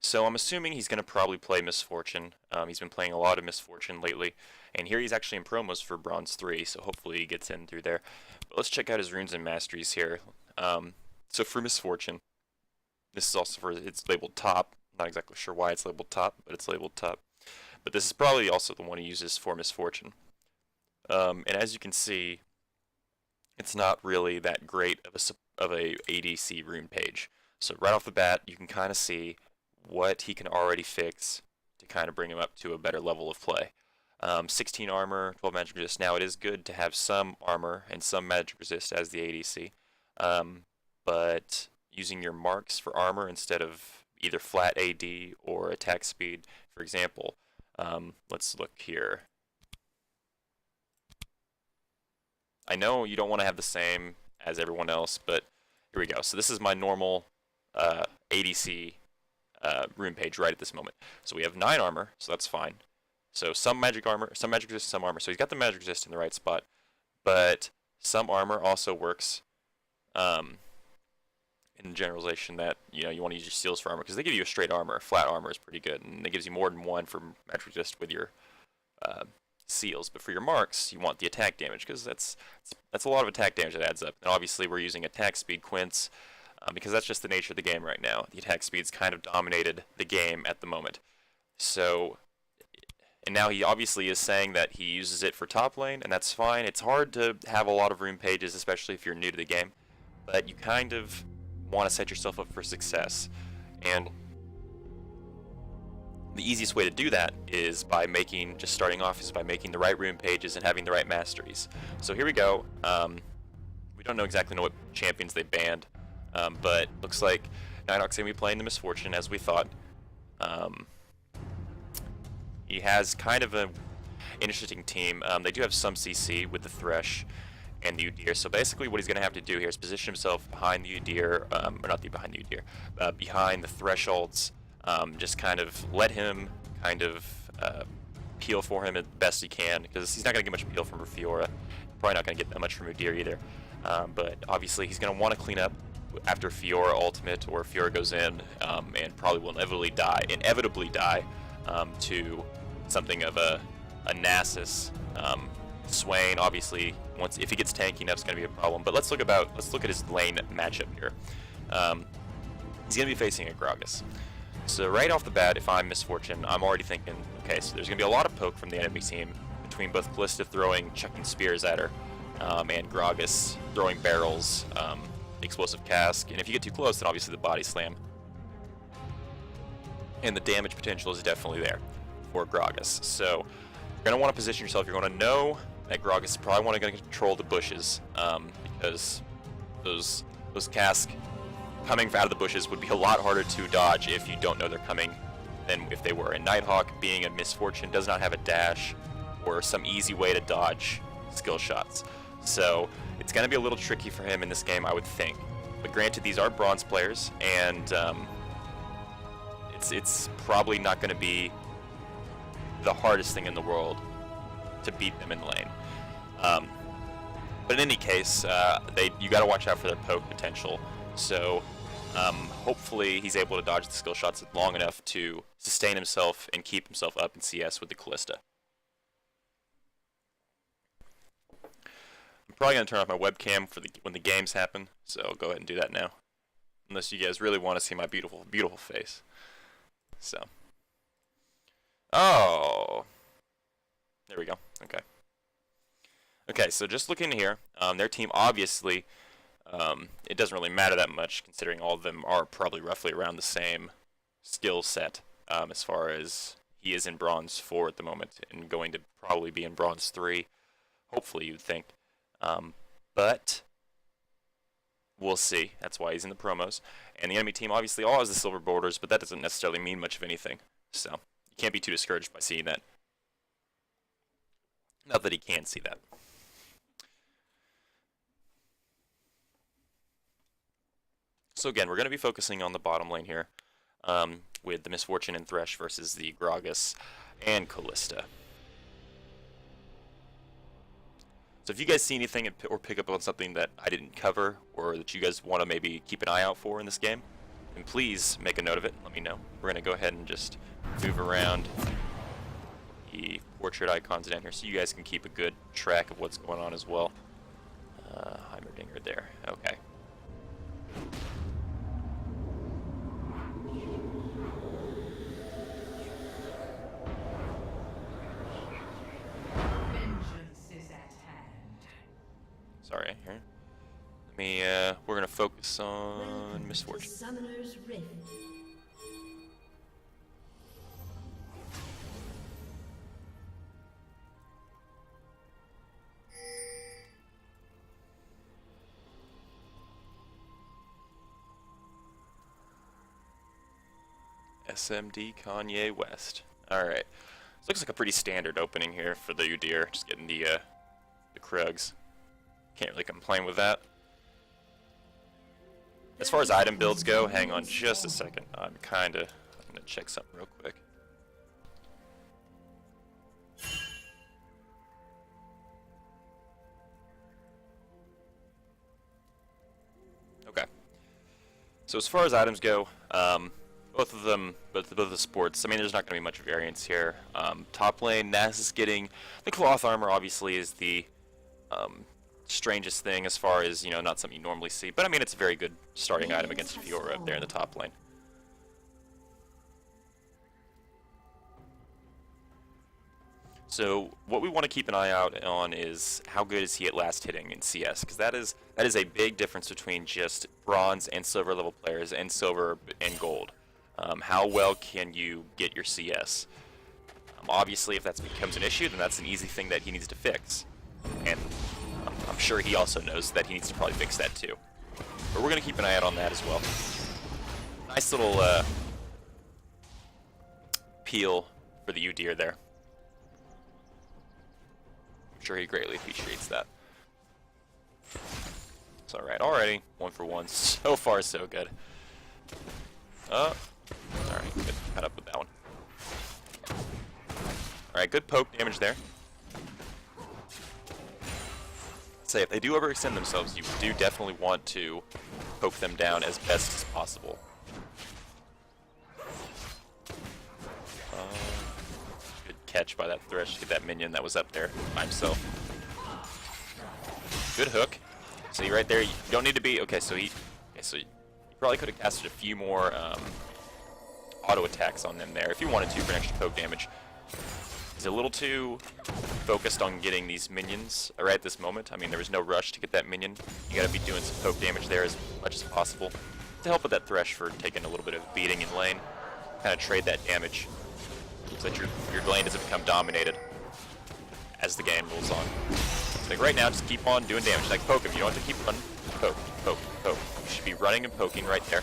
So I'm assuming he's going to probably play Misfortune. He's been playing a lot of Misfortune lately, and here he's actually in promos for Bronze 3, so hopefully he gets in through there. But let's check out his runes and masteries here. So for Misfortune, this is also for, it's labeled top. Not exactly sure why it's labeled top, but it's labeled top. But this is probably also the one he uses for Misfortune. And as you can see, it's not really that great of a ADC rune page. So right off the bat, you can kind of see what he can already fix to kind of bring him up to a better level of play. 16 armor, 12 magic resist. Now it is good to have some armor and some magic resist as the ADC, but using your marks for armor instead of either flat AD or attack speed, for example. Let's look here. I know you don't want to have the same as everyone else, but here we go. So this is my normal ADC rune page right at this moment. So we have 9 armor, so that's fine. So some magic armor, some magic resist, some armor. So he's got the magic resist in the right spot, but some armor also works in generalization that you want to use your seals for armor because they give you a straight armor. Flat armor is pretty good, and it gives you more than one for magic resist with your seals. But for your marks, you want the attack damage because that's a lot of attack damage that adds up. And obviously, we're using attack speed quints because that's just the nature of the game right now. The attack speed's kind of dominated the game at the moment. So, and now he obviously is saying that he uses it for top lane, and that's fine. It's hard to have a lot of rune pages, especially if you're new to the game, but you kind of want to set yourself up for success. And the easiest way to do that is by starting off is by making the right rune pages and having the right masteries. So here we go. We don't know exactly what champions they banned, but looks like Nighthawk's going to be playing the Misfortune as we thought. He has kind of an interesting team. They do have some CC with the Thresh and the Udyr. So basically what he's going to have to do here is position himself behind the Udyr, or not behind the Udyr, behind the thresholds. Just kind of let him kind of peel for him as best he can, because he's not going to get much peel from Fiora. Probably not going to get that much from Udyr either. But obviously he's going to want to clean up after Fiora ultimate or Fiora goes in, and probably will inevitably die to something of a Nasus. Swain, obviously, if he gets tanky enough, it's going to be a problem. But let's look at his lane matchup here. He's going to be facing a Gragas. So right off the bat, if I'm Misfortune, I'm already thinking, okay, so there's going to be a lot of poke from the enemy team between both Callista chucking spears at her, and Gragas throwing barrels, explosive cask, and if you get too close, then obviously the body slam. And the damage potential is definitely there for Gragas. So you're going to want to position yourself. You're going to know that Gragas is probably going to control the bushes, because those casks coming out of the bushes would be a lot harder to dodge if you don't know they're coming than if they were. And Nighthawk, being a Misfortune, does not have a dash or some easy way to dodge skill shots. So it's going to be a little tricky for him in this game, I would think. But granted, these are bronze players, and it's probably not going to be the hardest thing in the world to beat them in lane. But in any case, you got to watch out for their poke potential. So hopefully he's able to dodge the skill shots long enough to sustain himself and keep himself up in CS with the Callista. I'm probably going to turn off my webcam for when the games happen, so I'll go ahead and do that now. Unless you guys really want to see my beautiful, beautiful face. So. Oh. There we go. Okay. Okay, so just looking here, their team obviously, it doesn't really matter that much considering all of them are probably roughly around the same skill set, as far as he is in Bronze 4 at the moment and going to probably be in Bronze 3, hopefully you'd think. But we'll see. That's why he's in the promos. And the enemy team obviously all has the silver borders, but that doesn't necessarily mean much of anything. So you can't be too discouraged by seeing that. Not that he can see that. So again, we're going to be focusing on the bottom lane here, with the Misfortune and Thresh versus the Gragas and Callista. So if you guys see anything or pick up on something that I didn't cover, or that you guys want to maybe keep an eye out for in this game, then please make a note of it. Let me know. We're going to go ahead and just move around the portrait icons down here so you guys can keep a good track of what's going on as well. Heimerdinger there. Okay. Sorry, here. Let me, we're gonna focus on Misfortune. Summoner's Rift. SMD Kanye West. Alright. This looks like a pretty standard opening here for the Udyr. Just getting the Krugs. Can't really complain with that. As far as item builds go, hang on just a second. I'm gonna check something real quick. Okay. So as far as items go, both of the sports, I mean, there's not going to be much variance here. Top lane, Nasus is getting the cloth armor. Obviously, is the strangest thing as far as, you know, not something you normally see. But I mean, it's a very good starting item against Fiora up there in the top lane. So what we want to keep an eye out on is how good is he at last hitting in CS, because that is a big difference between just bronze and silver level players and silver and gold. How well can you get your CS? Obviously, if that becomes an issue, then that's an easy thing that he needs to fix. And I'm sure he also knows that he needs to probably fix that too. But we're going to keep an eye out on that as well. Nice little peel for the Udyr there. I'm sure he greatly appreciates that. It's alright, already. 1 for 1. So far, so good. Alright, good. Cut up with that one. Alright, good poke damage there. Say, if they do overextend themselves, you do definitely want to poke them down as best as possible. Good catch by that Thresh to get that minion that was up there by himself. Good hook. See, right there, you don't need to be... Okay, so you probably could have casted a few more auto attacks on them there if you wanted to for an extra poke damage. He's a little too focused on getting these minions right at this moment. I mean, there was no rush to get that minion. You gotta be doing some poke damage there as much as possible to help with that Thresh for taking a little bit of a beating in lane. Kind of trade that damage so that your lane doesn't become dominated as the game rolls on. So like right now, just keep on doing damage. Like poke him. You don't have to keep running. Poke, poke, poke. You should be running and poking right there.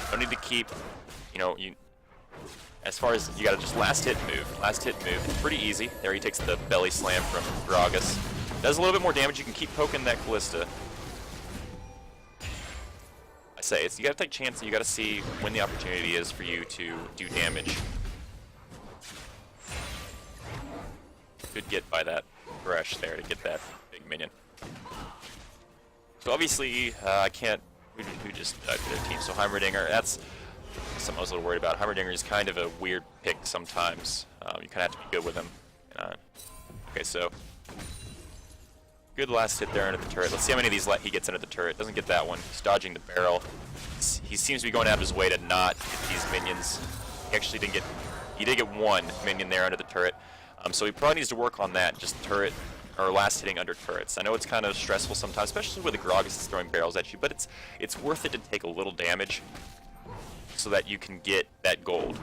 Don't need to keep, you know, as far as you gotta just last hit move. Last hit move. It's pretty easy. There he takes the belly slam from Gragas. Does a little bit more damage. You can keep poking that Callista. I say you gotta take chances. You gotta see when the opportunity is for you to do damage. Good get by that Thresh there to get that big minion. So obviously I can't. Who just died for their team? So Heimerdinger. That's something I was a little worried about. Heimerdinger is kind of a weird pick sometimes. You kind of have to be good with him. Okay, so good last hit there under the turret. Let's see how many of these he gets under the turret. Doesn't get that one. He's dodging the barrel. He seems to be going out of his way to not get these minions. He actually didn't get. He did get one minion there under the turret. So he probably needs to work on that. Just turret or last hitting under turrets. I know it's kind of stressful sometimes, especially with the Gragas is throwing barrels at you. But it's worth it to take a little damage so that you can get that gold.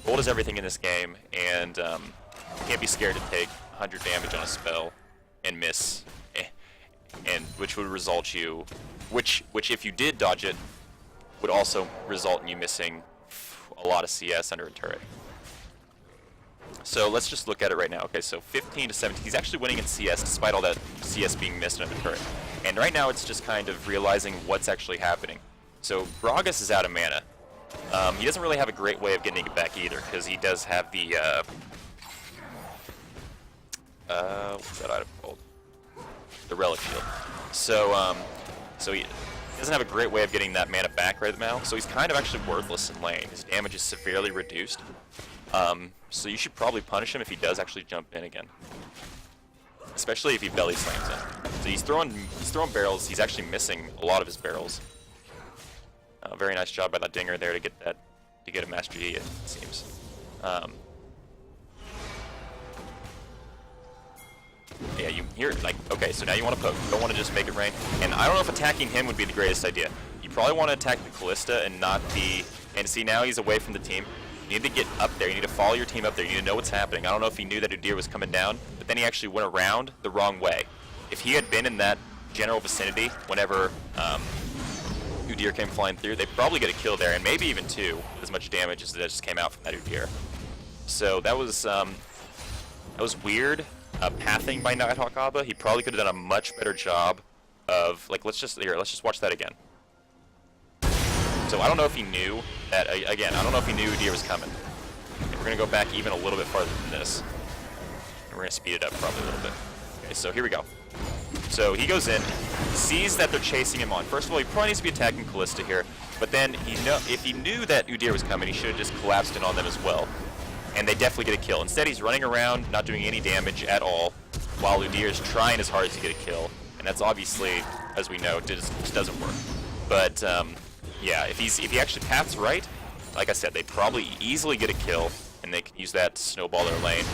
Gold is everything in this game, and you can't be scared to take 100 damage on a spell and miss, and which would result you, which if you did dodge it, would also result in you missing a lot of CS under a turret. So let's just look at it right now. Okay, so 15 to 17. He's actually winning in CS despite all that CS being missed under the turret. And right now it's just kind of realizing what's actually happening. So Gragas is out of mana. He doesn't really have a great way of getting it back either, because he does have the, what's that item called? The Relic Shield. So, He doesn't have a great way of getting that mana back right now, so he's kind of actually worthless in lane. His damage is severely reduced. So you should probably punish him if he does actually jump in again. Especially if he belly slams in. So he's throwing barrels. He's actually missing a lot of his barrels. Very nice job by that dinger there to get a Master Yi, it seems. Yeah, you hear like, okay, so now you want to poke. You don't want to just make it rain. And I don't know if attacking him would be the greatest idea. You probably want to attack the Callista and not the... And see, now he's away from the team. You need to get up there. You need to follow your team up there. You need to know what's happening. I don't know if he knew that Udyr was coming down, but then he actually went around the wrong way. If he had been in that general vicinity whenever Udyr came flying through, they'd probably get a kill there, and maybe even two, as much damage as that just came out from that Udyr. So that was weird pathing by Nighthawkaba. He probably could have done a much better job of, like, let's just watch that again. So I don't know if he knew that, again, I don't know if he knew Udyr was coming. And we're going to go back even a little bit farther than this. And we're going to speed it up probably a little bit. Okay, so here we go. So he goes in, sees that they're chasing him on. First of all, he probably needs to be attacking Callista here, but then if he knew that Udyr was coming, he should have just collapsed in on them as well. And they definitely get a kill. Instead, he's running around, not doing any damage at all, while Udyr is trying his hardest to get a kill. And that's obviously, as we know, just doesn't work. But yeah, if he actually paths right, like I said, they probably easily get a kill, and they can use that to snowball their lane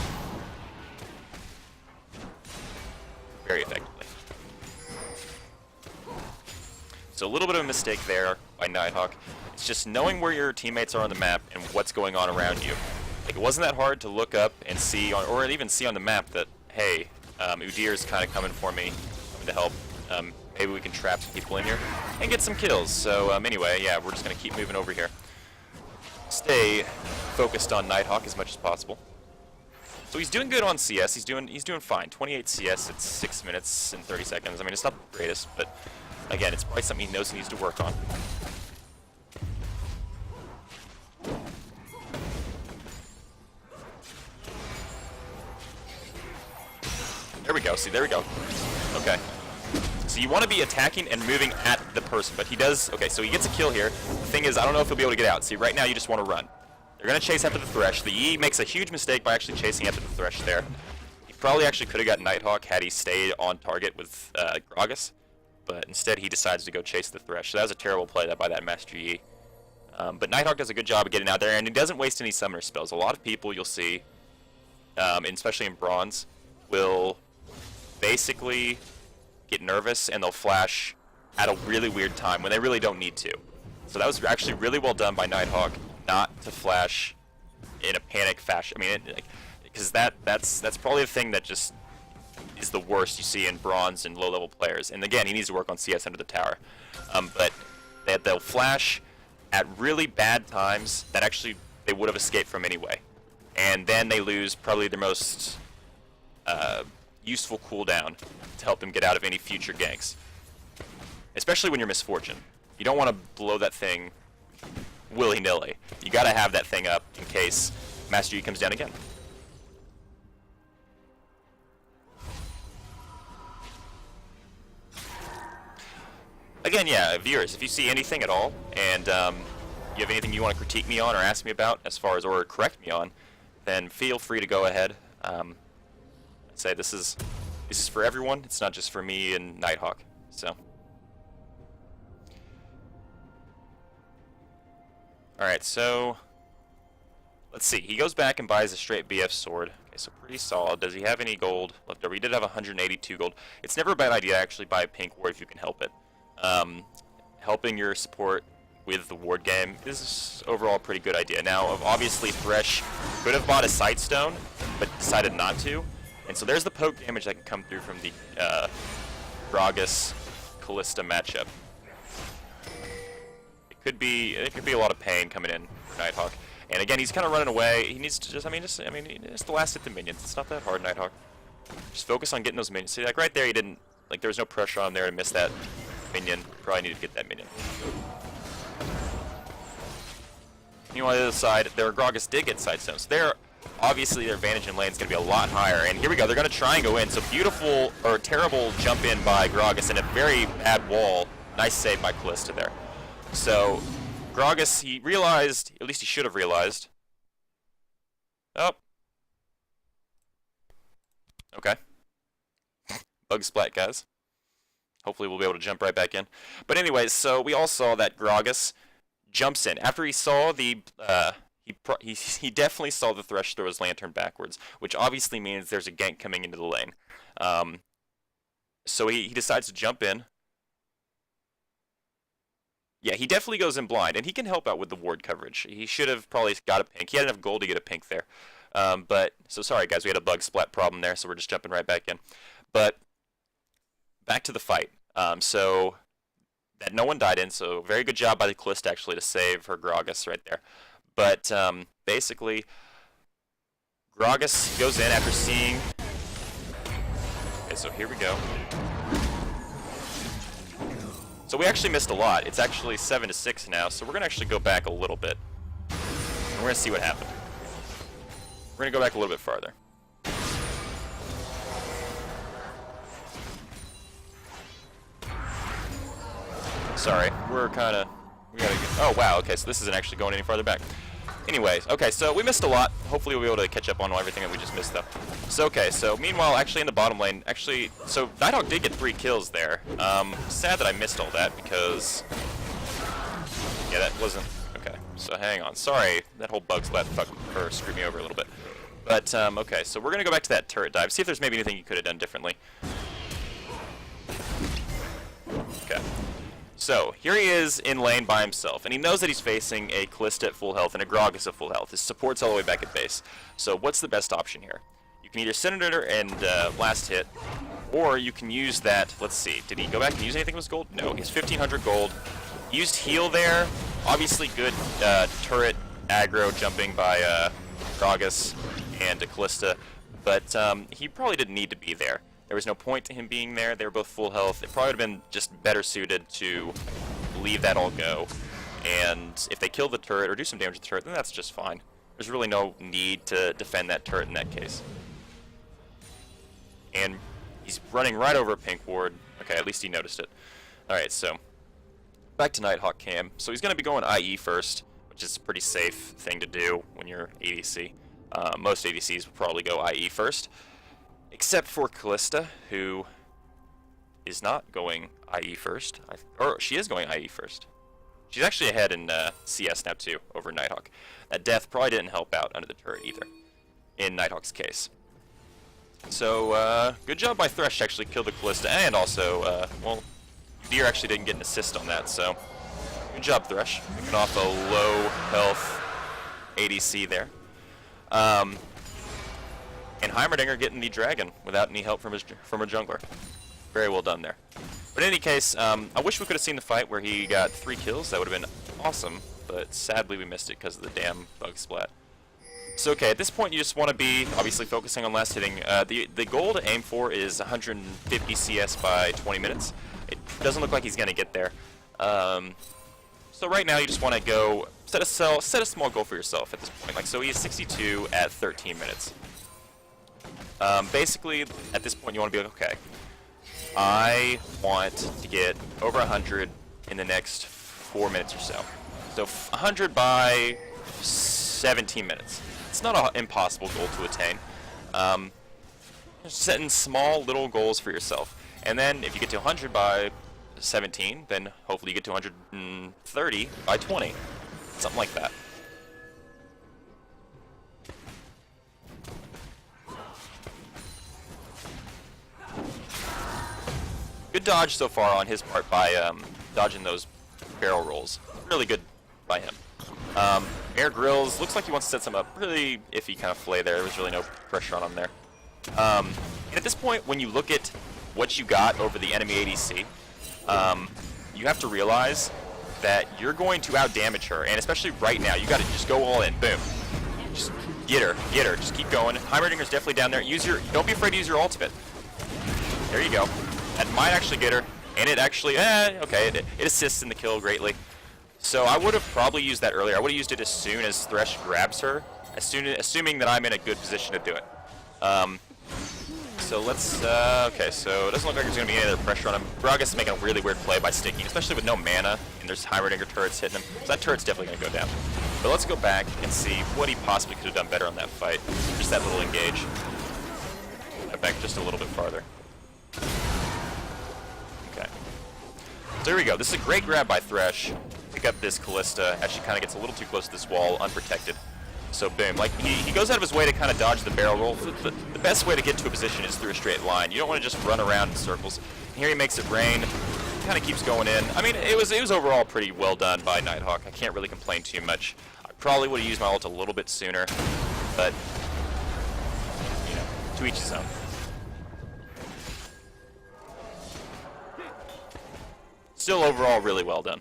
very effectively. So a little bit of a mistake there by Nighthawk. It's just knowing where your teammates are on the map and what's going on around you. Like, it wasn't that hard to look up and see, or even see on the map that, hey, Udyr's kind of coming for me, coming to help. Maybe we can trap some people in here and get some kills. So anyway, yeah, we're just going to keep moving over here. Stay focused on Nighthawk as much as possible. So he's doing good on CS. He's doing fine. 28 CS at 6 minutes and 30 seconds. I mean, it's not the greatest, but again, it's probably something he knows he needs to work on. There we go. See, there we go. Okay. So you want to be attacking and moving at the person, but he does... Okay, so he gets a kill here. The thing is, I don't know if he'll be able to get out. See, right now you just want to run. They're going to chase after the Thresh. The E makes a huge mistake by actually chasing after the Thresh there. He probably actually could have got Nighthawk had he stayed on target with Gragas, but instead he decides to go chase the Thresh. So that was a terrible play by that Master Yi. But Nighthawk does a good job of getting out there, and he doesn't waste any summoner spells. A lot of people you'll see, and especially in Bronze, will basically get nervous and they'll flash at a really weird time when they really don't need to. So that was actually really well done by Nighthawk not to flash in a panic fashion. I mean, because that's probably the thing that just is the worst you see in Bronze and low-level players. And again, he needs to work on CS under the tower. But they'll flash at really bad times that actually they would have escaped from anyway. And then they lose probably their most useful cooldown to help them get out of any future ganks. Especially when you're Misfortune. You don't want to blow that thing willy-nilly. You gotta have that thing up in case Master Yi comes down again. Again, yeah, viewers, if you see anything at all, and you have anything you want to critique me on or ask me about, as far as, or correct me on, then feel free to go ahead. I'd say this is for everyone. It's not just for me and Nighthawk. So, all right. So, let's see. He goes back and buys a straight BF sword. Okay, so pretty solid. Does he have any gold left over? He did have 182 gold. It's never a bad idea to actually buy a pink ward if you can help it. Helping your support with the ward game is overall a pretty good idea. Now, obviously, Thresh could have bought a Sightstone, but decided not to. And so there's the poke damage that can come through from the Gragas-Callista matchup. It could be a lot of pain coming in for Nighthawk. And again, he's kind of running away. He needs to he needs to last hit the minions. It's not that hard, Nighthawk. Just focus on getting those minions. See, like right there, he didn't, like there was no pressure on there to miss that minion. Probably needed to get that minion. Meanwhile, on the other side, their Gragas did get Sightstones. So obviously their advantage in lane is going to be a lot higher. And here we go. They're going to try and go in. So beautiful, or terrible jump in by Gragas and a very bad wall Nice save by Callista there. So, Gragas, he realized, at least he should have realized. Oh. Okay. Bug splat, guys. Hopefully we'll be able to jump right back in. But anyways, so we all saw that Gragas jumps in. After he saw the, he definitely saw the Thresh throw his lantern backwards, which obviously means there's a gank coming into the lane. So he decides to jump in. Yeah, he definitely goes in blind, and he can help out with the ward coverage. He should have probably got a pink. He had enough gold to get a pink there. So sorry guys, we had a bug splat problem there, so we're just jumping right back in. But back to the fight. So that no one died in, so very good job by the Callista actually to save her Gragas right there. But basically, Gragas goes in after seeing... Okay, so here we go. So we actually missed a lot. It's actually 7-6 now, so we're going to actually go back a little bit. And we're going to see what happened. We're going to go back a little bit farther. Sorry, we're kind of... We gotta get, oh, wow, okay, so this isn't actually going any farther back. Anyways, okay, so we missed a lot. Hopefully we'll be able to catch up on everything that we just missed, though. So, okay, so meanwhile, actually in the bottom lane, actually, so Nighthawk did get 3 kills there. Sad that I missed all that, because... Yeah, that wasn't... Okay, so hang on. Sorry, that whole bug splat screwed me over a little bit. But, okay, so we're gonna go back to that turret dive, see if there's maybe anything you could have done differently. Okay. So, here he is in lane by himself, and he knows that he's facing a Callista at full health and a Gragas at full health. His support's all the way back at base. So, what's the best option here? You can either Senator and last hit, or you can use that, let's see, did he go back and use anything with his gold? No, he's 1500 gold. He used heal there, obviously good turret aggro jumping by Gragas and Callista, but he probably didn't need to be there. There was no point to him being there. They were both full health. It probably would have been just better suited to leave that all go. And if they kill the turret or do some damage to the turret, then that's just fine. There's really no need to defend that turret in that case. And he's running right over a pink ward. Okay, at least he noticed it. Alright, so back to Nighthawk Cam. So he's going to be going IE first, which is a pretty safe thing to do when you're ADC. Most ADCs will probably go IE first. Except for Callista, who is not going IE first. Or she is going IE first. She's actually ahead in CS now too, over Nighthawk. That death probably didn't help out under the turret either, in Nighthawk's case. So, good job by Thresh to actually kill the Callista, and also, well, Deer actually didn't get an assist on that, so good job, Thresh. Picking off a low health ADC there. And Heimerdinger getting the dragon without any help from a jungler. Very well done there. But in any case, I wish we could have seen the fight where he got 3 kills. That would have been awesome, but sadly we missed it because of the damn bug splat. So okay, at this point you just want to be obviously focusing on last hitting. The goal to aim for is 150 CS by 20 minutes. It doesn't look like he's going to get there. So right now you just want to go set a small goal for yourself at this point. Like, so he is 62 at 13 minutes. Basically, at this point, you want to be like, okay, I want to get over 100 in the next 4 minutes or so. So 100 by 17 minutes. It's not an impossible goal to attain. Just setting small little goals for yourself. And then if you get to 100 by 17, then hopefully you get to 130 by 20. Something like that. Good dodge so far on his part by dodging those barrel rolls. Really good by him. Air Grills, looks like he wants to set some up. Really iffy kind of flay there. There was really no pressure on him there. And at this point, when you look at what you got over the enemy ADC, you have to realize that you're going to outdamage her. And especially right now, you got to just go all in. Boom. Just get her. Just keep going. Heimerdinger's definitely down there. Don't be afraid to use your ultimate. There you go. That might actually get her, and it actually, okay, it assists in the kill greatly. So I would have probably used that earlier. I would have used it as soon as Thresh grabs her, assuming that I'm in a good position to do it. so let's, okay, so it doesn't look like there's going to be any other pressure on him. Gragas is making a really weird play by sticking, especially with no mana, and there's Heimerdinger turrets hitting him, so that turret's definitely going to go down. But let's go back and see what he possibly could have done better on that fight. Just that little engage. Back just a little bit farther. Okay. So here we go. This is a great grab by Thresh. Pick up this Callista as she kind of gets a little too close to this wall, unprotected. So boom, like he goes out of his way to kind of dodge the barrel roll. The best way to get to a position is through a straight line. You don't want to just run around in circles. And here he makes it rain. Kind of keeps going in. I mean, it was overall pretty well done by Nighthawk. I can't really complain too much. I probably would have used my ult a little bit sooner, but you know, to each his own. Still overall really well done.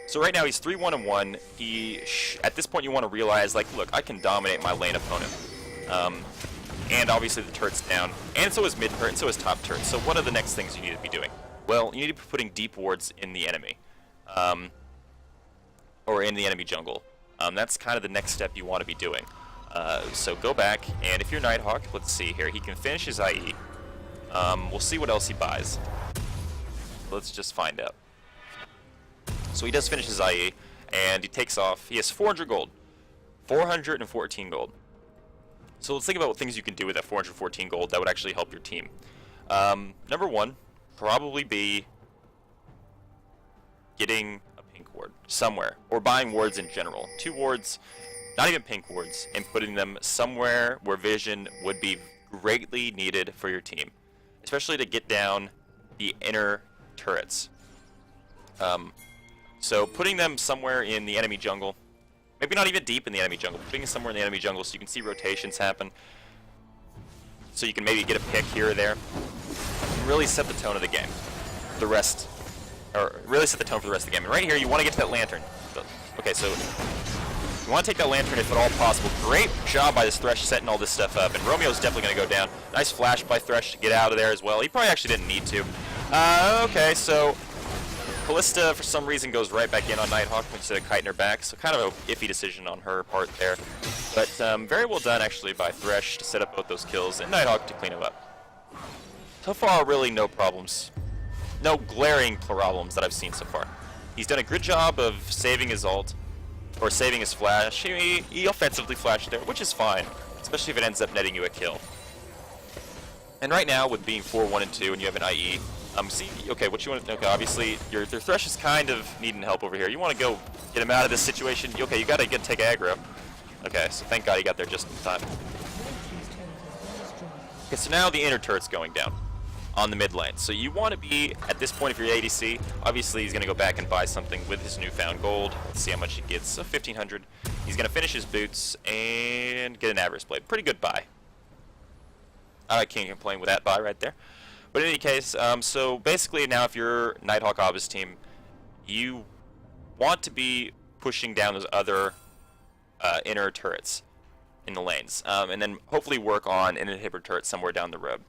So right now he's 3-1-1. At this point you want to realize, like, look, I can dominate my lane opponent. And obviously the turret's down. And so is mid turret, and so is top turret. So what are the next things you need to be doing? Well, you need to be putting deep wards in the enemy. Or in the enemy jungle. That's kind of the next step you want to be doing. So go back, and if you're Nighthawk, let's see here. He can finish his IE. We'll see what else he buys. Let's just find out. So he does finish his IE, and he takes off. He has 400 gold. 414 gold. So let's think about what things you can do with that 414 gold that would actually help your team. Number one, probably be getting a pink ward somewhere, or buying wards in general. 2 wards, not even pink wards, and putting them somewhere where vision would be greatly needed for your team, especially to get down the inner turrets. So putting them somewhere in the enemy jungle, maybe not even deep in the enemy jungle, putting them somewhere in the enemy jungle so you can see rotations happen, so you can maybe get a pick here or there, and really set the tone of the game. Really set the tone for the rest of the game. And right here, you want to get to that lantern. Okay, so you want to take that lantern if at all possible. Great job by this Thresh setting all this stuff up, and Romeo's definitely going to go down. Nice flash by Thresh to get out of there as well. He probably actually didn't need to. Okay, so Callista, for some reason, goes right back in on Nighthawk instead of kiting her back, so kind of an iffy decision on her part there. But very well done, actually, by Thresh to set up both those kills, and Nighthawk to clean him up. So far, really no problems. No glaring problems that I've seen so far. He's done a good job of saving his ult, or saving his flash. He offensively flashed there, which is fine, especially if it ends up netting you a kill. And right now, with being 4-1-2 and you have an IE, okay, what you want to, okay, obviously, your Thresh is kind of needing help over here. You want to go get him out of this situation. Okay, you got to take aggro. Okay, so thank God he got there just in time. Okay, so now the inner turret's going down on the mid lane. So you want to be, at this point, if you're ADC, obviously he's going to go back and buy something with his newfound gold. Let's see how much he gets. So 1,500. He's going to finish his boots and get an Avarice Blade. Pretty good buy. I can't complain with that buy right there. But in any case, so basically now if you're Nighthawkaba's team, you want to be pushing down those other inner turrets in the lanes, and then hopefully work on an inhibitor turret somewhere down the road.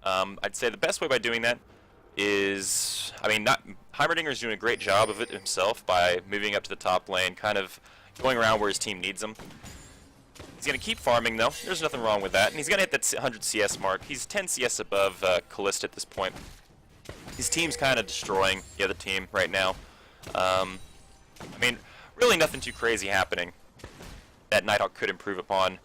I'd say the best way by doing that is, I mean, Heimerdinger's doing a great job of it himself by moving up to the top lane, kind of going around where his team needs him. He's going to keep farming, though. There's nothing wrong with that. And he's going to hit that 100 CS mark. He's 10 CS above Callista at this point. His team's kind of destroying the other team right now. I mean, really nothing too crazy happening that Nighthawk could improve upon.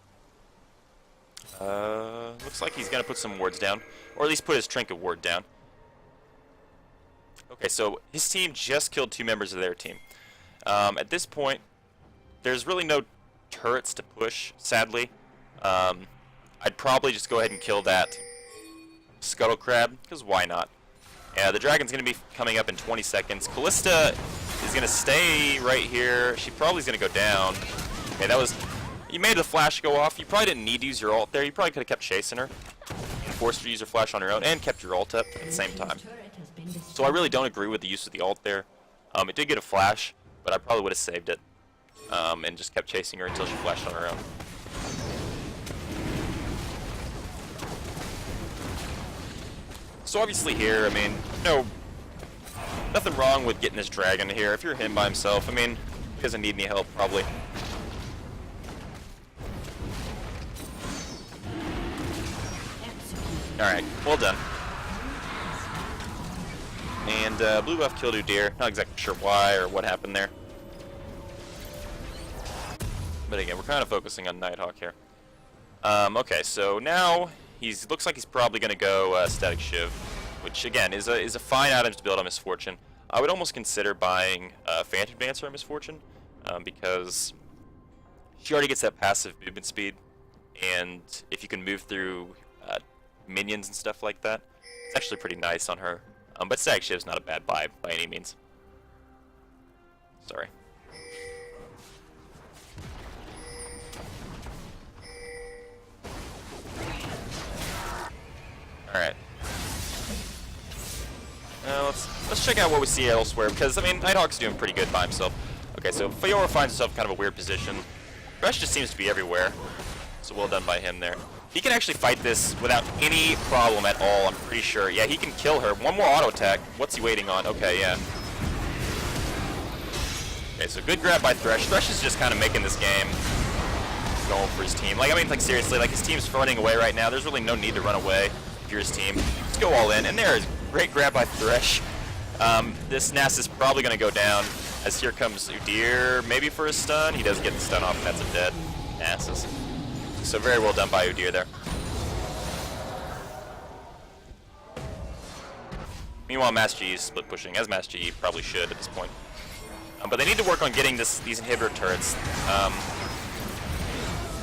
Looks like he's going to put some wards down. Or at least put his Trinket ward down. Okay, so his team just killed 2 members of their team. At this point, there's really no turrets to push, sadly. I'd probably just go ahead and kill that Scuttle Crab, because why not? Yeah, the dragon's going to be coming up in 20 seconds. Callista is going to stay right here. She probably is going to go down. Okay, that was... You made the flash go off. You probably didn't need to use your ult there. You probably could have kept chasing her and forced her to use her flash on her own and kept your ult up at the same time. So I really don't agree with the use of the ult there. It did get a flash, but I probably would have saved it. And just kept chasing her until she flashed on her own. So obviously here, I mean, nothing wrong with getting this dragon here. If you're him by himself, I mean, he doesn't need any help, probably. Alright, well done. And blue buff killed Udyr. Not exactly sure why or what happened there. But again, we're kind of focusing on Nighthawk here. Okay, so now looks like he's probably going to go Static Shiv, which again is a fine item to build on Misfortune. I would almost consider buying Phantom Dancer on Misfortune because she already gets that passive movement speed, and if you can move through minions and stuff like that, it's actually pretty nice on her. But Static Shiv's not a bad buy by any means. Sorry. Alright. Let's check out what we see elsewhere, because, I mean, Nighthawk's doing pretty good by himself. Okay, so Fiora finds himself kind of a weird position. Thresh just seems to be everywhere, so well done by him there. He can actually fight this without any problem at all, I'm pretty sure. Yeah, he can kill her. One more auto attack. What's he waiting on? Okay, yeah. Okay, so good grab by Thresh. Thresh is just kind of making this game going for his team. Like, I mean, like, seriously, like, his team's running away right now. There's really no need to run away if you're his team. Just go all in. And there is great grab by Thresh. This Nass is probably going to go down, as here comes Udyr, maybe for a stun. He does get the stun off, and that's a dead Nasus. So very well done by Udyr there. Meanwhile, Mass G is split pushing, as Mass G probably should at this point. But they need to work on getting these inhibitor turrets. I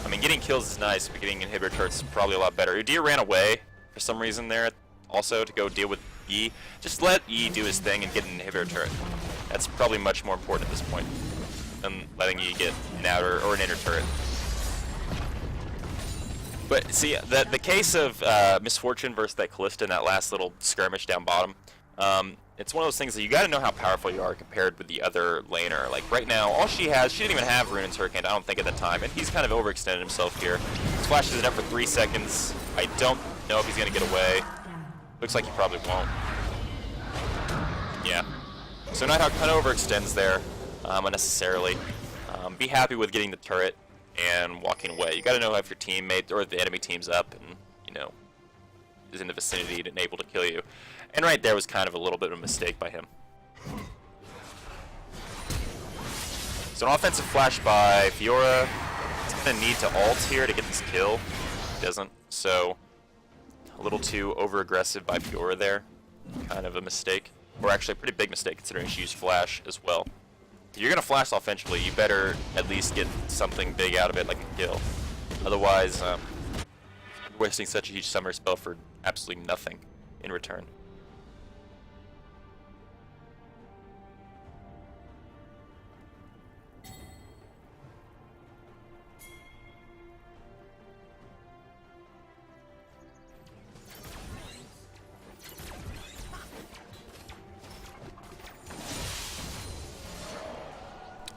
mean, getting kills is nice, but getting inhibitor turrets is probably a lot better. Udyr ran away for some reason there, also to go deal with Yi. Just let Yi do his thing and get an inhibitor turret. That's probably much more important at this point than letting Yi get an outer or an inner turret. But see, the case of Misfortune versus that Kalista in that last little skirmish down bottom, it's one of those things that you got to know how powerful you are compared with the other laner. Like right now, all she didn't even have Rune's Hurricane, I don't think at the time, and he's kind of overextended himself here. He flashes it up for 3 seconds. I don't know if he's going to get away. Looks like he probably won't. Yeah. So Nighthawk kind of overextends there unnecessarily. Be happy with getting the turret and walking away. You got to know if your teammate or the enemy team's up and, you know, is in the vicinity and able to kill you. And right there was kind of a little bit of a mistake by him. So an offensive flash by Fiora. He's going to need to ult here to get this kill. He doesn't. So a little too over-aggressive by Fiora there. Kind of a mistake. Or actually a pretty big mistake considering she used flash as well. If you're going to flash offensively, you better at least get something big out of it, like a kill. Otherwise, you're wasting such a huge summer spell for absolutely nothing in return.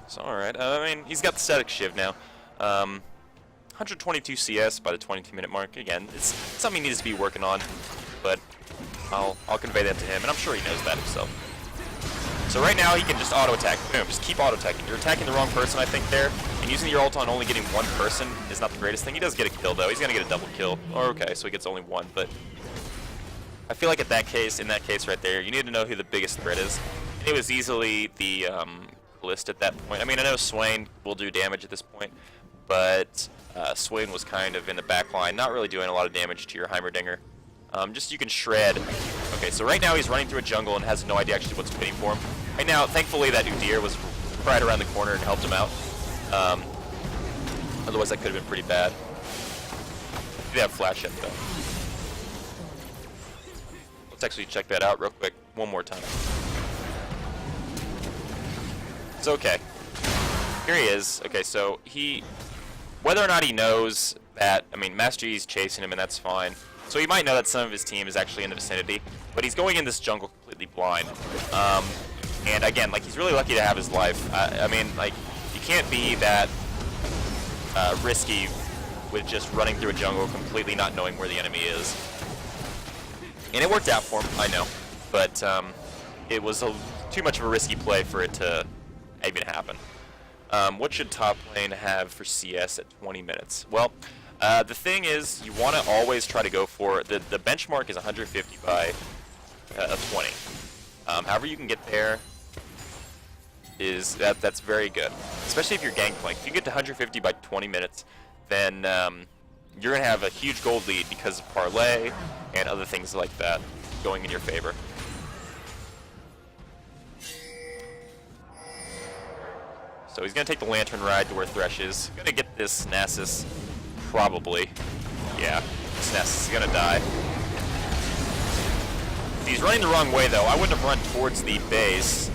So, alright, I mean, he's got the Static Shiv now. 122 CS by the 22-minute mark. Again, it's something he needs to be working on, but I'll convey that to him, and I'm sure he knows that himself. So right now, he can just auto-attack. Boom, just keep auto-attacking. You're attacking the wrong person, I think, there, and using your ult on only getting one person is not the greatest thing. He does get a kill, though. He's going to get a double kill. Or, okay, so he gets only one, but I feel like in that case right there, you need to know who the biggest threat is. And it was easily the list at that point. I mean, I know Swain will do damage at this point, but Swain was kind of in the back line, not really doing a lot of damage to your Heimerdinger. Just you can shred. Okay, so right now he's running through a jungle and has no idea actually what's waiting for him. Right now, thankfully that Udyr was right around the corner and helped him out. Otherwise that could have been pretty bad. He did have flash hit though. Let's actually check that out real quick one more time. It's okay. Here he is. Okay, so whether or not he knows that, I mean, Master Yi's chasing him and that's fine. So he might know that some of his team is actually in the vicinity, but he's going in this jungle completely blind. And again, like, he's really lucky to have his life. I mean, like, you can't be that risky with just running through a jungle completely not knowing where the enemy is. And it worked out for him, I know, but it was too much of a risky play for it to even happen. What should top lane have for CS at 20 minutes? Well, The thing is, you want to always try to go for the benchmark is 150 by 20. However you can get there is that's very good, especially if you're gangplank. If you get to 150 by 20 minutes, then you're gonna have a huge gold lead because of parlay and other things like that going in your favor. So he's gonna take the lantern ride to where Thresh is. Gonna get this Nasus, probably. Yeah, this Nasus is gonna die. He's running the wrong way though. I wouldn't have run towards the base.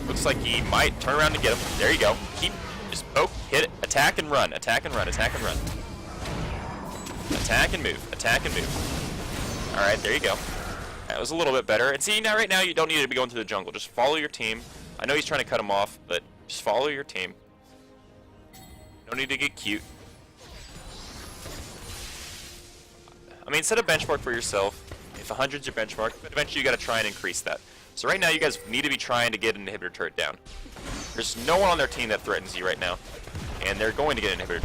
Looks like he might turn around to get him. There you go. Just poke, hit it, attack and run, attack and run, attack and run. Attack and move, attack and move. Alright, there you go. That was a little bit better. And see, now right now you don't need to be going through the jungle. Just follow your team. I know he's trying to cut him off, but just follow your team. No need to get cute. I mean, set a benchmark for yourself. If 100's your benchmark, but eventually you got to try and increase that. So right now you guys need to be trying to get an inhibitor turret down. There's no one on their team that threatens you right now, and they're going to get an inhibitor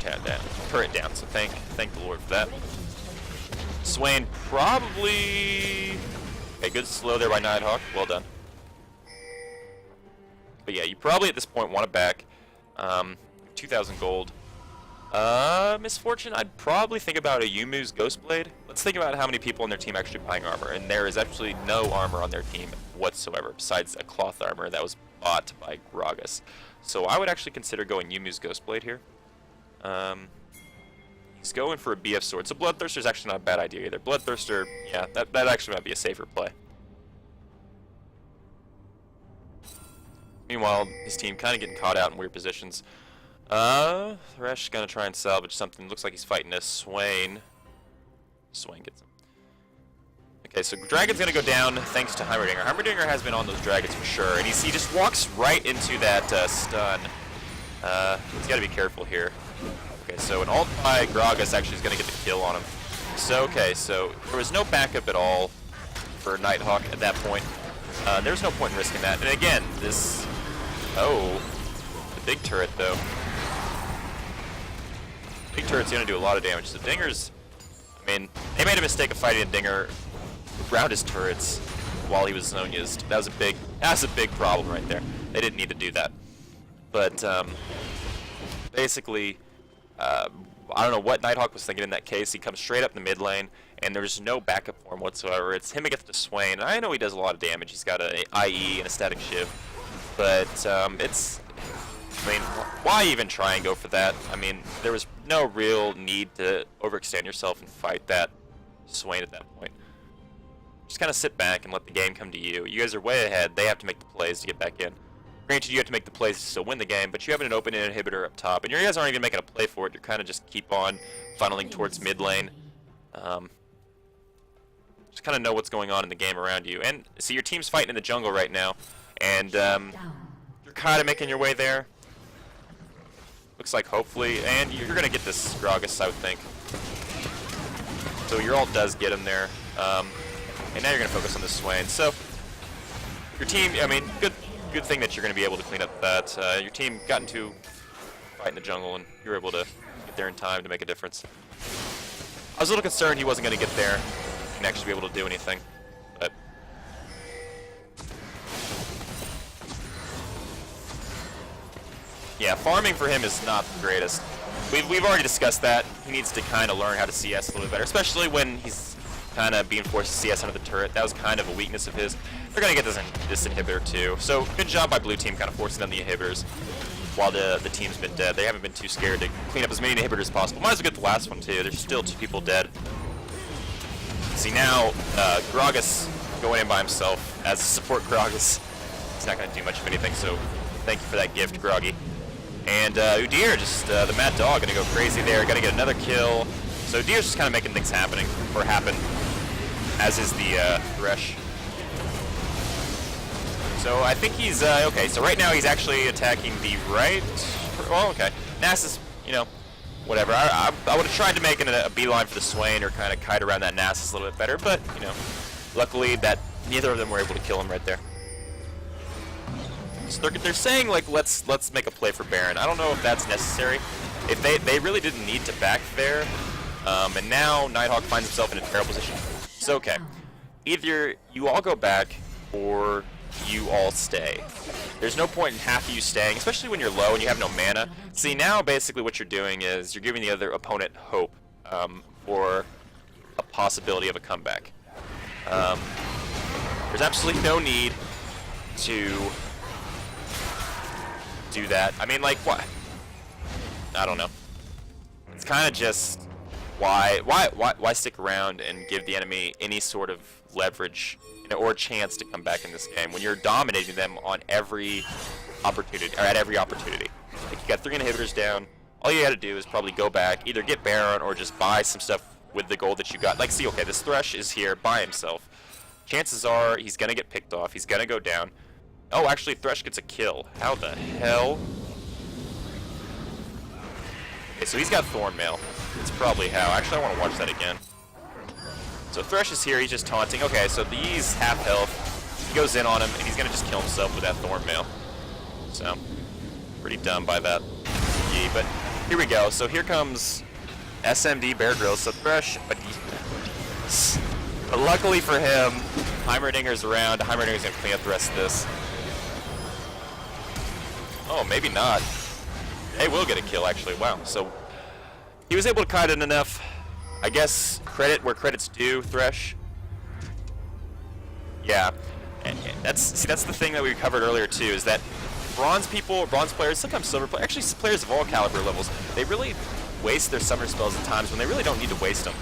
turret down. So thank the Lord for that. Swain probably... Okay, good slow there by Nighthawk. Well done. But yeah, you probably at this point want to back 2,000 gold. Misfortune, I'd probably think about a Yumu's Ghostblade. Let's think about how many people on their team actually buying armor, and there is actually no armor on their team whatsoever, besides a cloth armor that was bought by Gragas. So I would actually consider going Yumu's Ghostblade here. He's going for a BF sword, so Bloodthirster is actually not a bad idea either. Bloodthirster, yeah, that actually might be a safer play. Meanwhile, his team kind of getting caught out in weird positions. Thresh gonna try and salvage something. Looks like he's fighting a Swain. Swain gets him. Okay, so Dragon's gonna go down thanks to Heimerdinger. Heimerdinger has been on those dragons for sure, and he just walks right into that stun. He's gotta be careful here. Okay, so an ult by Gragas actually is gonna get the kill on him. So, okay, so there was no backup at all for Nighthawk at that point. There's no point in risking that. And again, this... Oh, the big turret though. Big turret's gonna do a lot of damage. The Dingers, I mean, they made a mistake of fighting a Dinger around his turrets while he was zone used. That was a big problem right there. They didn't need to do that. But basically, I don't know what Nighthawk was thinking in that case. He comes straight up the mid lane, and there's no backup for him whatsoever. It's him against the Swain. I know he does a lot of damage. He's got a IE and a static shiv, but it's... I mean, why even try and go for that? I mean, there was no real need to overextend yourself and fight that Swain at that point. Just kind of sit back and let the game come to you. You guys are way ahead. They have to make the plays to get back in. Granted, you have to make the plays to still win the game, but you have an open inhibitor up top, and you guys aren't even making a play for it. You're kind of just keep on funneling towards mid lane. Just kind of know what's going on in the game around you. And see, your team's fighting in the jungle right now, and you're kind of making your way there. Looks like hopefully, and you're going to get this Gragas, I would think. So your ult does get him there. And now you're going to focus on this Swain. So your team, I mean, good thing that you're going to be able to clean up that. Your team got into fight in the jungle, and you were able to get there in time to make a difference. I was a little concerned he wasn't going to get there and actually be able to do anything. But yeah, farming for him is not the greatest. We've already discussed that. He needs to kind of learn how to CS a little bit better, especially when he's kind of being forced to CS under the turret. That was kind of a weakness of his. They're going to get this inhibitor too. So good job by blue team kind of forcing down the inhibitors while the team's been dead. They haven't been too scared to clean up as many inhibitors as possible. Might as well get the last one too. There's still 2 people dead. See now, Gragas going in by himself as a support Gragas. He's not going to do much of anything, so thank you for that gift, Groggy. And Udyr, just the Mad Dog, going to go crazy there. Going to get another kill. So Udyr's just kind of making things happen, as is the Thresh. So I think he's, okay, so right now he's actually attacking the right. Well, okay. Nasus, you know, whatever. I would have tried to make a beeline for the Swain or kind of kite around that Nasus a little bit better, but, you know, luckily that neither of them were able to kill him right there. So they're saying, like, let's make a play for Baron. I don't know if that's necessary. If they really didn't need to back there, and now Nighthawk finds himself in a terrible position. So okay, either you all go back or you all stay. There's no point in half of you staying, especially when you're low and you have no mana. See, now basically what you're doing is you're giving the other opponent hope for a possibility of a comeback. There's absolutely no need to do that. I mean, like, what? I don't know. It's kind of just why stick around and give the enemy any sort of leverage, you know, or a chance to come back in this game when you're dominating them on every opportunity, or at every opportunity. Like, you got 3 inhibitors down. All you got to do is probably go back, either get Baron or just buy some stuff with the gold that you got. Like, see, okay, this Thresh is here by himself. Chances are he's gonna get picked off. He's gonna go down. Oh, actually, Thresh gets a kill. How the hell? Okay, so he's got Thornmail. That's probably how. Actually, I want to watch that again. So Thresh is here. He's just taunting. Okay, so he's half health. He goes in on him, and he's gonna just kill himself with that Thornmail. So, pretty dumb by that. Yeah, but here we go. So here comes SMD Bear Grylls. So Thresh, but luckily for him, Heimerdinger's around. Heimerdinger's gonna clean up the rest of this. Oh, maybe not. They will get a kill, actually. Wow. So he was able to kite it enough. I guess credit where credit's due, Thresh. Yeah. And that's the thing that we covered earlier too, is that bronze people, bronze players, sometimes silver players, actually players of all caliber levels, they really waste their summer spells at times when they really don't need to waste them.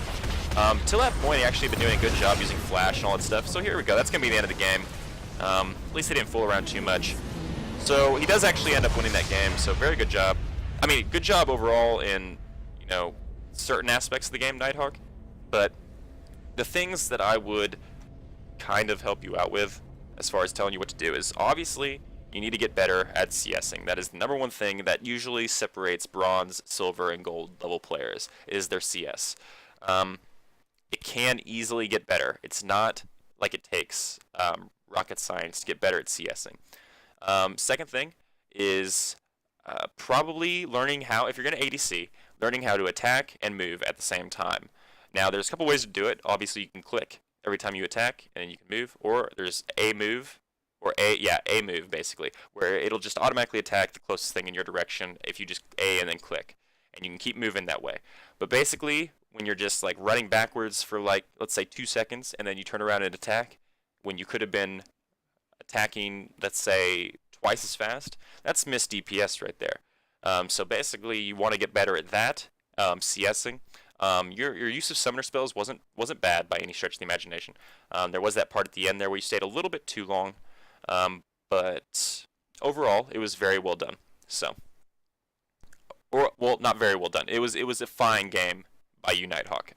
Till that point, they actually been doing a good job using flash and all that stuff. So here we go. That's gonna be the end of the game. At least they didn't fool around too much. So he does actually end up winning that game. So very good job. I mean, good job overall in, you know, certain aspects of the game, Nighthawk. But the things that I would kind of help you out with, as far as telling you what to do, is obviously you need to get better at CSing. That is the #1 thing that usually separates bronze, silver, and gold level players, is their CS. It can easily get better. It's not like it takes rocket science to get better at CSing. Second thing is probably learning how, if you're going to ADC, learning how to attack and move at the same time. Now, there's a couple ways to do it. Obviously, you can click every time you attack, and then you can move, or there's a move, or a move, basically, where it'll just automatically attack the closest thing in your direction if you just A and then click. And you can keep moving that way. But basically, when you're just like running backwards for like, let's say 2 seconds, and then you turn around and attack, when you could have been attacking, let's say, twice as fast, that's missed DPS right there. So basically, you want to get better at that, CSing. Your use of summoner spells wasn't bad by any stretch of the imagination. There was that part at the end there where you stayed a little bit too long, but overall, it was very well done. So. Or, well, not very well done. It was a fine game by you, Nighthawk.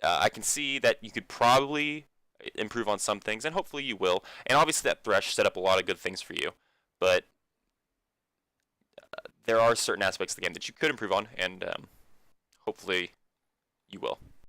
I can see that you could probably improve on some things, and hopefully you will. And obviously that Thresh set up a lot of good things for you, but there are certain aspects of the game that you could improve on, and hopefully you will.